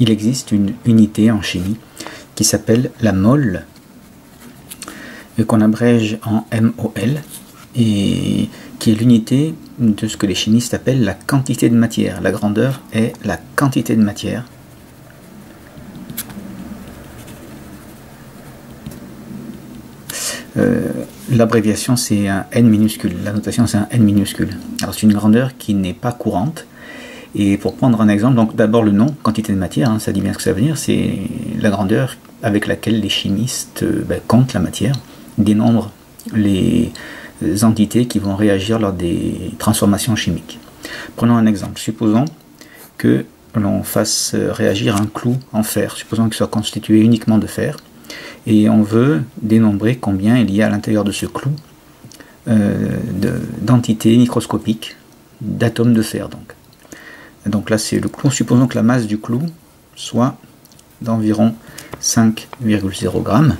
il existe une unité en chimie qui s'appelle la mole, et qu'on abrège en MOL, et qui est l'unité de ce que les chimistes appellent la quantité de matière. La grandeur est la quantité de matière. L'abréviation c'est un N minuscule, la notation c'est un N minuscule. Alors c'est une grandeur qui n'est pas courante. Et pour prendre un exemple, donc d'abord le nom, quantité de matière, hein, ça dit bien ce que ça veut dire, c'est la grandeur avec laquelle les chimistes comptent la matière, dénombrent les entités qui vont réagir lors des transformations chimiques. Prenons un exemple, supposons que l'on fasse réagir un clou en fer, supposons qu'il soit constitué uniquement de fer, et on veut dénombrer combien il y a à l'intérieur de ce clou d'entités microscopiques, d'atomes de fer donc. Donc là c'est le clou, supposons que la masse du clou soit d'environ 5,0 grammes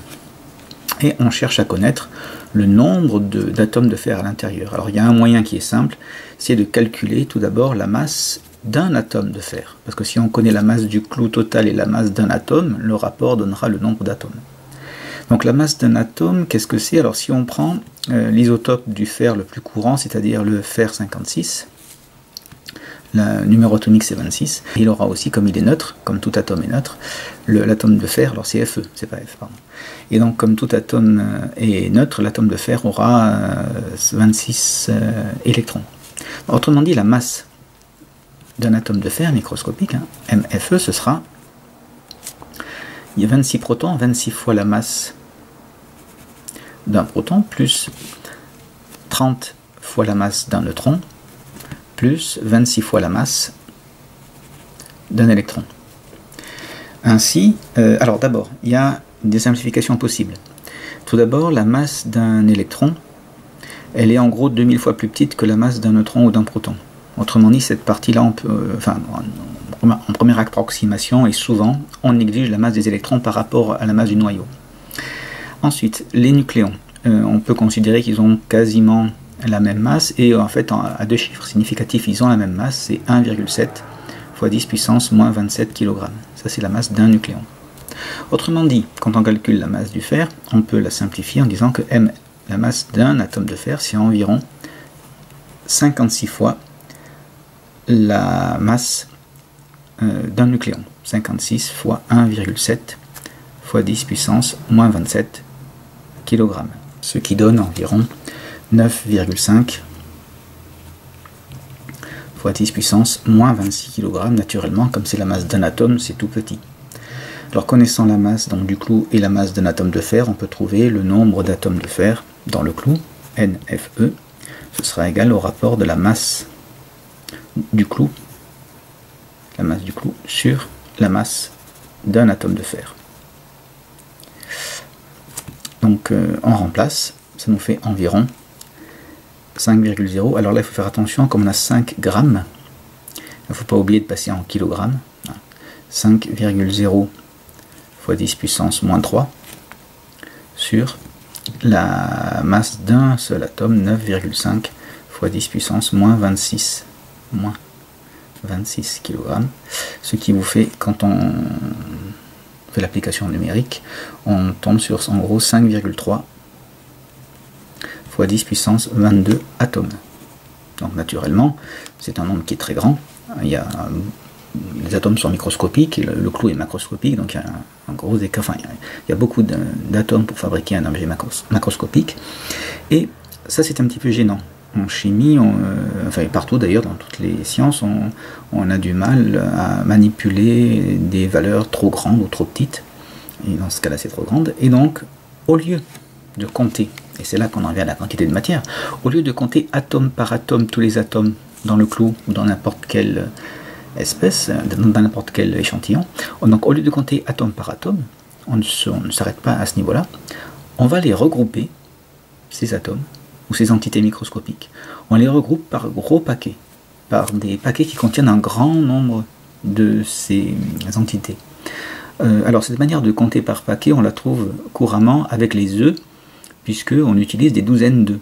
et on cherche à connaître le nombre d'atomes de fer à l'intérieur. Alors il y a un moyen qui est simple, c'est de calculer tout d'abord la masse d'un atome de fer, parce que si on connaît la masse du clou total et la masse d'un atome, le rapport donnera le nombre d'atomes. Donc la masse d'un atome, qu'est-ce que c'est? Alors si on prend l'isotope du fer le plus courant, c'est-à-dire le fer 56, le numéro atomique c'est 26, il aura aussi, comme il est neutre, comme tout atome est neutre, l'atome de fer, alors c'est Fe, c'est pas F, pardon. Et donc comme tout atome est neutre, l'atome de fer aura 26 électrons. Autrement dit, la masse d'un atome de fer microscopique, hein, MFE, ce sera, il y a 26 protons, 26 fois la masse d'un proton, plus 30 fois la masse d'un neutron, plus 26 fois la masse d'un électron. Ainsi, alors d'abord, il y a des simplifications possibles. Tout d'abord, la masse d'un électron, elle est en gros 2000 fois plus petite que la masse d'un neutron ou d'un proton. Autrement dit, cette partie-là, on peut, en première approximation, et souvent, on néglige la masse des électrons par rapport à la masse du noyau. Ensuite, les nucléons, on peut considérer qu'ils ont quasiment la même masse, et en fait, à deux chiffres significatifs, ils ont la même masse, c'est 1,7 fois 10 puissance moins 27 kg. Ça, c'est la masse d'un nucléon. Autrement dit, quand on calcule la masse du fer, on peut la simplifier en disant que M, la masse d'un atome de fer, c'est environ 56 fois la masse d'un nucléon. 56 fois 1,7 fois 10 puissance moins 27 kg. Ce qui donne environ 9,5 fois 10 puissance moins 26 kg. Naturellement, comme c'est la masse d'un atome, c'est tout petit. Alors connaissant la masse donc, du clou et la masse d'un atome de fer, on peut trouver le nombre d'atomes de fer dans le clou, NFE. Ce sera égal au rapport de la masse du clou, sur la masse d'un atome de fer. Donc on remplace, ça nous fait environ 5,0. Alors là il faut faire attention, comme on a 5 grammes, il ne faut pas oublier de passer en kilogrammes. 5,0 fois 10 puissance moins 3 sur la masse d'un seul atome, 9,5 fois 10 puissance moins 26 kg, ce qui vous fait, quand on fait l'application numérique, on tombe sur en gros 5,3 fois 10 puissance 22 atomes. Donc naturellement, c'est un nombre qui est très grand. Les atomes sont microscopiques et le clou est macroscopique, donc il y a un gros écart. Enfin, il y a beaucoup d'atomes pour fabriquer un objet macroscopique. Et ça, c'est un petit peu gênant. En chimie, enfin partout d'ailleurs, dans toutes les sciences, on a du mal à manipuler des valeurs trop grandes ou trop petites. Et dans ce cas-là, c'est trop grande. Et donc, au lieu de compter, et c'est là qu'on en vient à la quantité de matière, au lieu de compter atome par atome tous les atomes dans le clou ou dans n'importe quelle espèce, dans n'importe quel échantillon, donc au lieu de compter atome par atome, on ne s'arrête pas à ce niveau-là, on va les regrouper, ces atomes, ou ces entités microscopiques, on les regroupe par gros paquets, par des paquets qui contiennent un grand nombre de ces entités. Alors cette manière de compter par paquet, on la trouve couramment avec les œufs, puisqu'on utilise des douzaines d'œufs.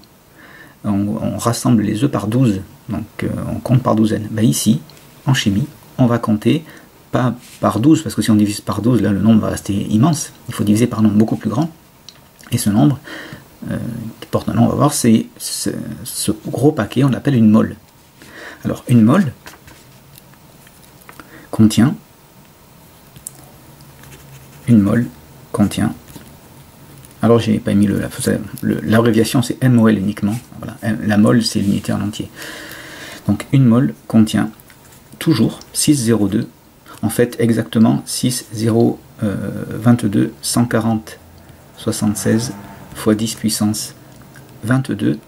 On rassemble les œufs par 12, donc on compte par douzaine. Ben ici, en chimie, on va compter pas par 12, parce que si on divise par 12, là le nombre va rester immense. Il faut diviser par un nombre beaucoup plus grand. Et ce nombre, qui porte un nom, on va voir, c'est ce gros paquet, on l'appelle une mole. Alors une mole contient, alors j'ai pas mis l'abréviation c'est MOL uniquement, voilà. La mole c'est l'unité en entier. Donc une mole contient toujours 602, en fait exactement 6,022 140 76 fois 10 puissance 22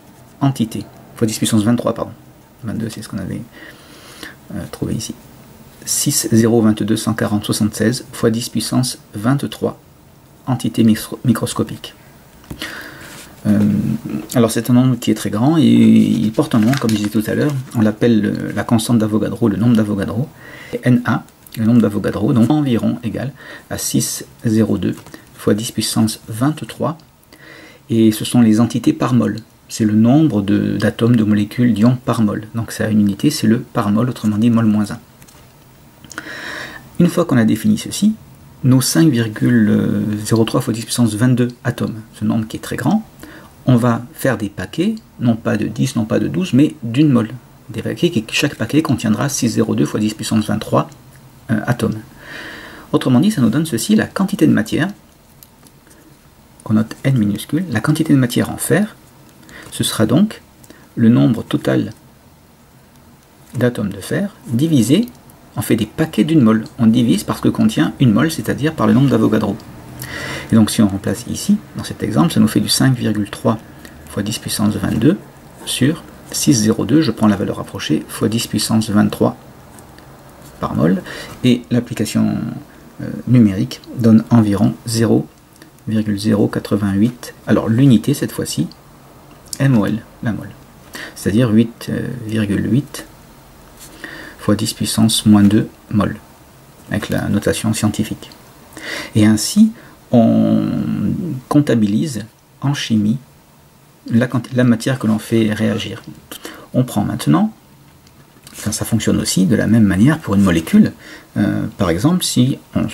entités, fois 10 puissance 23, pardon. 22 c'est ce qu'on avait trouvé ici. 6,022 140 76 fois 10 puissance 23 entités microscopiques. Alors c'est un nombre qui est très grand et il porte un nom, comme je disais tout à l'heure, on l'appelle la constante d'Avogadro, le nombre d'Avogadro, et Na, le nombre d'Avogadro, donc environ égal à 6,02 fois 10 puissance 23, et ce sont les entités par mol, c'est le nombre d'atomes, de molécules, d'ions par mol, donc ça a une unité, c'est le par mol, autrement dit mol moins 1. Une fois qu'on a défini ceci, nos 5,03 fois 10 puissance 22 atomes, ce nombre qui est très grand, on va faire des paquets, non pas de 10, non pas de 12, mais d'une mole. Des paquets qui, chaque paquet contiendra 6,02 fois 10 puissance 23 atomes. Autrement dit, ça nous donne ceci, la quantité de matière, on note N minuscule, la quantité de matière en fer, ce sera donc le nombre total d'atomes de fer divisé, on fait des paquets d'une mole. On divise par ce que contient une mole, c'est-à-dire par le nombre d'Avogadro. Et donc si on remplace ici, dans cet exemple, ça nous fait du 5,3 fois 10 puissance 22 sur 6,02, je prends la valeur approchée, fois 10 puissance 23 par mol, et l'application numérique donne environ 0,088, alors l'unité cette fois-ci, MOL, la mole, c'est-à-dire 8,8 fois 10 puissance moins 2 mol, avec la notation scientifique. Et ainsi, on comptabilise en chimie la matière que l'on fait réagir. On prend maintenant, ça fonctionne aussi de la même manière pour une molécule. Par exemple, si on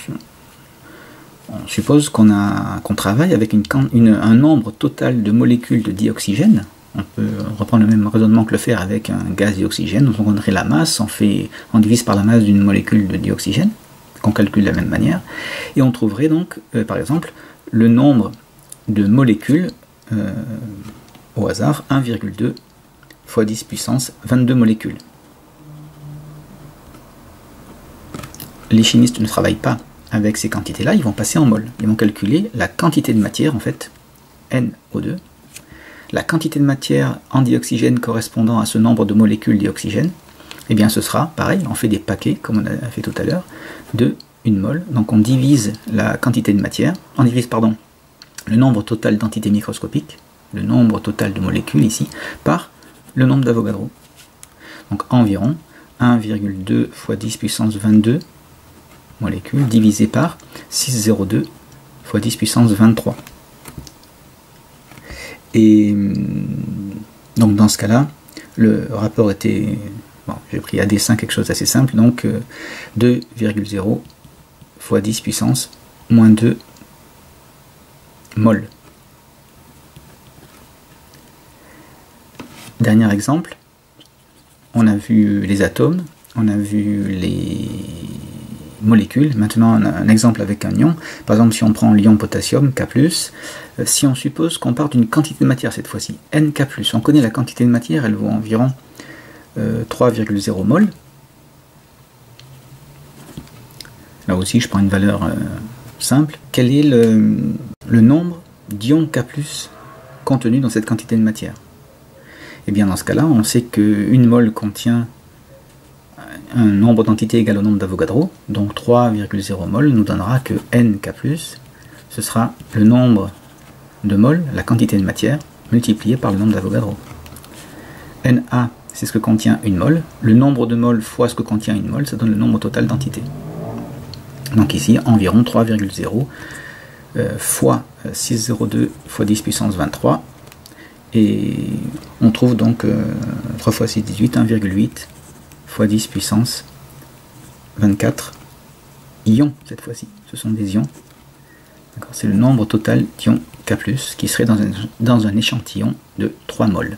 suppose qu'on travaille avec un nombre total de molécules de dioxygène, on peut reprendre le même raisonnement que le fer avec un gaz dioxygène, donc on donnerait la masse, on divise par la masse d'une molécule de dioxygène, qu'on calcule de la même manière, et on trouverait donc, par exemple, le nombre de molécules, au hasard, 1,2 fois 10 puissance 22 molécules. Les chimistes ne travaillent pas avec ces quantités-là, ils vont passer en mol. Ils vont calculer la quantité de matière, en fait, NO2, la quantité de matière en dioxygène correspondant à ce nombre de molécules dioxygène, eh bien ce sera pareil, on fait des paquets, comme on a fait tout à l'heure, de une mol. Donc on divise la quantité de matière, on divise, pardon, le nombre total d'entités microscopiques, le nombre total de molécules ici, par le nombre d'Avogadro. Donc environ 1,2 fois 10 puissance 22 molécules divisé par 6,02 fois 10 puissance 23. Et donc dans ce cas-là, le rapport était, bon, j'ai pris à dessin quelque chose d'assez simple, donc 2,0 fois 10 puissance moins 2 mol. Dernier exemple, on a vu les atomes, on a vu les molécules. Maintenant un exemple avec un ion. Par exemple, si on prend l'ion potassium, K+, si on suppose qu'on part d'une quantité de matière cette fois-ci, NK+, on connaît la quantité de matière, elle vaut environ 3,0 mol. Là aussi, je prends une valeur simple. Quel est le nombre d'ions K+, contenu dans cette quantité de matière? Et bien dans ce cas-là, on sait qu'une mol contient un nombre d'entités égal au nombre d'Avogadro, donc 3,0 mol nous donnera que NK+, ce sera le nombre de mol, la quantité de matière, multiplié par le nombre d'Avogadro. Na, c'est ce que contient une mol, le nombre de mol fois ce que contient une mol, ça donne le nombre total d'entités. Donc ici, environ 3,0 fois 6,02 fois 10 puissance 23, et on trouve donc 3 fois 6, 18, 1,8 fois 10 puissance 24 ions cette fois-ci, ce sont des ions. C'est le nombre total d'ions K+, qui serait dans un échantillon de 3 moles.